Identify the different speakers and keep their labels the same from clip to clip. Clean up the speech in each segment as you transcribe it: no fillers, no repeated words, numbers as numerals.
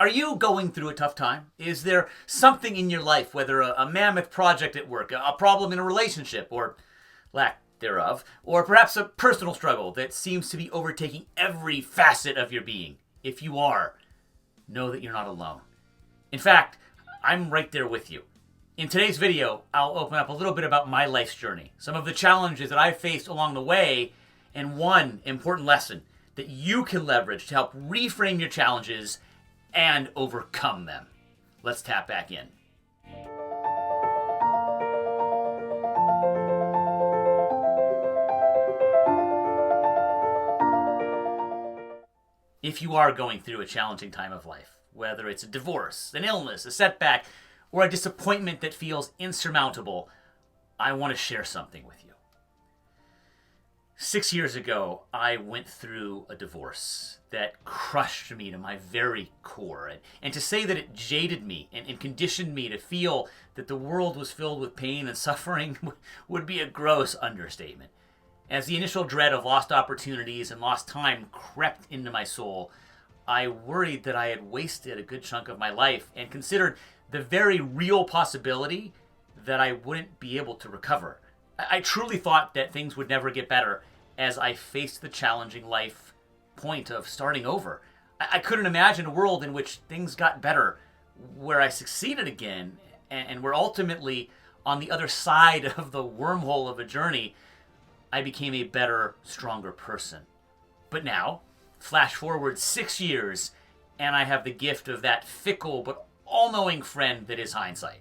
Speaker 1: Are you going through a tough time? Is there something in your life, whether a mammoth project at work, a problem in a relationship, or lack thereof, or perhaps a personal struggle that seems to be overtaking every facet of your being? If you are, know that you're not alone. In fact, I'm right there with you. In today's video, I'll open up a little bit about my life's journey, some of the challenges that I've faced along the way, and one important lesson that you can leverage to help reframe your challenges and overcome them. Let's tap back in. If you are going through a challenging time of life, whether it's a divorce, an illness, a setback, or a disappointment that feels insurmountable, I want to share something with you. 6 years ago, I went through a divorce that crushed me to my very core. And to say that it jaded me and conditioned me to feel that the world was filled with pain and suffering would be a gross understatement. As the initial dread of lost opportunities and lost time crept into my soul, I worried that I had wasted a good chunk of my life and considered the very real possibility that I wouldn't be able to recover. I truly thought that things would never get better as I faced the challenging life point of starting over. I couldn't imagine a world in which things got better, where I succeeded again, and where ultimately, on the other side of the wormhole of a journey, I became a better, stronger person. But now, flash forward 6 years, and I have the gift of that fickle but all-knowing friend that is hindsight.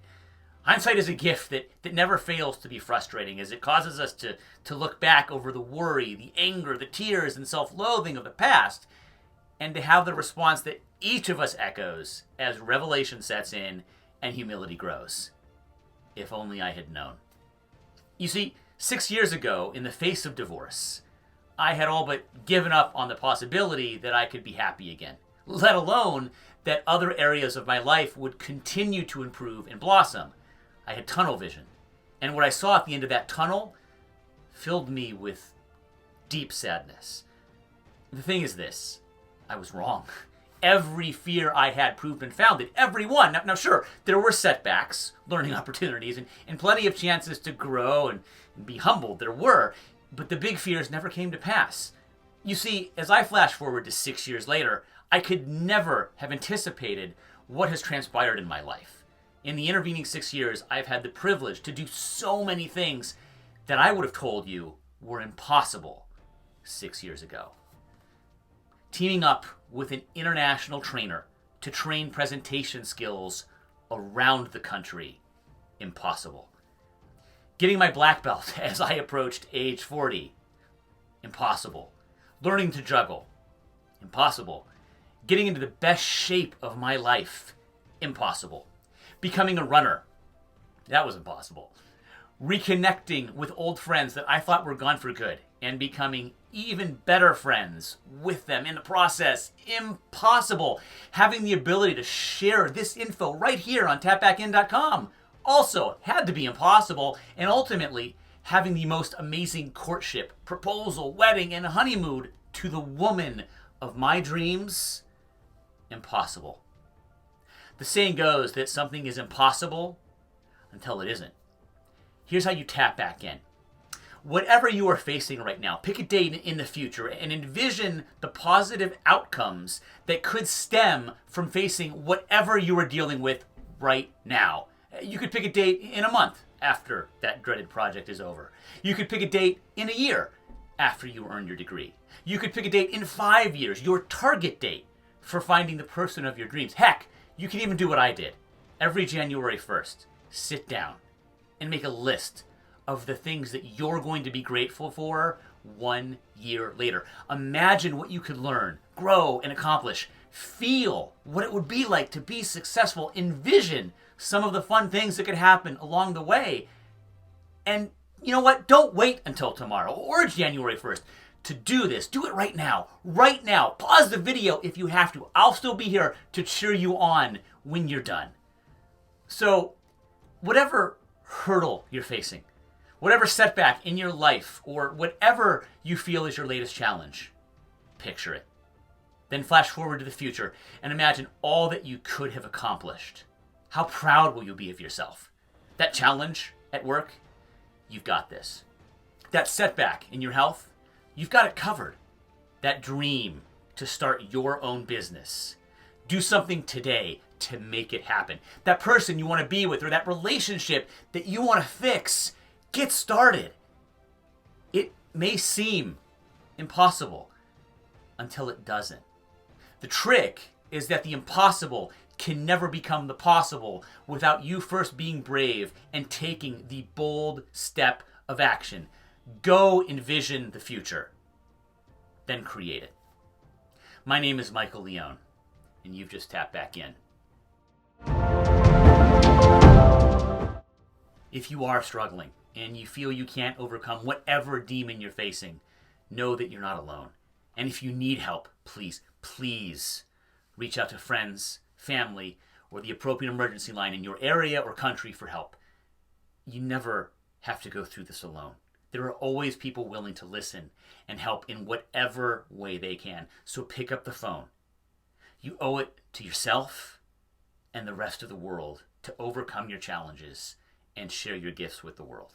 Speaker 1: Hindsight is a gift that never fails to be frustrating, as it causes us to look back over the worry, the anger, the tears, and self-loathing of the past, and to have the response that each of us echoes as revelation sets in and humility grows. If only I had known. You see, 6 years ago, in the face of divorce, I had all but given up on the possibility that I could be happy again, let alone that other areas of my life would continue to improve and blossom. I had tunnel vision, and what I saw at the end of that tunnel filled me with deep sadness. The thing is this, I was wrong. Every fear I had proved and founded, every one. Now sure, there were setbacks, learning opportunities, and plenty of chances to grow and be humbled, there were, but the big fears never came to pass. You see, as I flash forward to 6 years later, I could never have anticipated what has transpired in my life. In the intervening 6 years, I've had the privilege to do so many things that I would have told you were impossible 6 years ago. Teaming up with an international trainer to train presentation skills around the country, impossible. Getting my black belt as I approached age 40, impossible. Learning to juggle, impossible. Getting into the best shape of my life, impossible. Becoming a runner, that was impossible. Reconnecting with old friends that I thought were gone for good and becoming even better friends with them in the process, impossible. Having the ability to share this info right here on tapbackin.com, also had to be impossible. And ultimately, having the most amazing courtship, proposal, wedding, and honeymoon to the woman of my dreams, impossible. The saying goes that something is impossible until it isn't. Here's how you tap back in. Whatever you are facing right now, pick a date in the future and envision the positive outcomes that could stem from facing whatever you are dealing with right now. You could pick a date in a month after that dreaded project is over. You could pick a date in a year after you earn your degree. You could pick a date in 5 years, your target date for finding the person of your dreams. Heck, you can even do what I did. Every January 1st, sit down and make a list of the things that you're going to be grateful for 1 year later. Imagine what you could learn, grow, and accomplish. Feel what it would be like to be successful. Envision some of the fun things that could happen along the way. And you know what? Don't wait until tomorrow or January 1st to do this. Do it right now. Right now. Pause the video if you have to. I'll still be here to cheer you on when you're done. So, whatever hurdle you're facing, whatever setback in your life, or whatever you feel is your latest challenge, picture it. Then flash forward to the future and imagine all that you could have accomplished. How proud will you be of yourself? That challenge at work, you've got this. That setback in your health, you've got it covered. That dream to start your own business, do something today to make it happen. That person you want to be with, or that relationship that you want to fix, get started. It may seem impossible until it doesn't. The trick is that the impossible can never become the possible without you first being brave and taking the bold step of action. Go envision the future, then create it. My name is Michael Leone, and you've just tapped back in. If you are struggling and you feel you can't overcome whatever demon you're facing, know that you're not alone. And if you need help, please reach out to friends, family, or the appropriate emergency line in your area or country for help. You never have to go through this alone. There are always people willing to listen and help in whatever way they can. So pick up the phone. You owe it to yourself and the rest of the world to overcome your challenges and share your gifts with the world.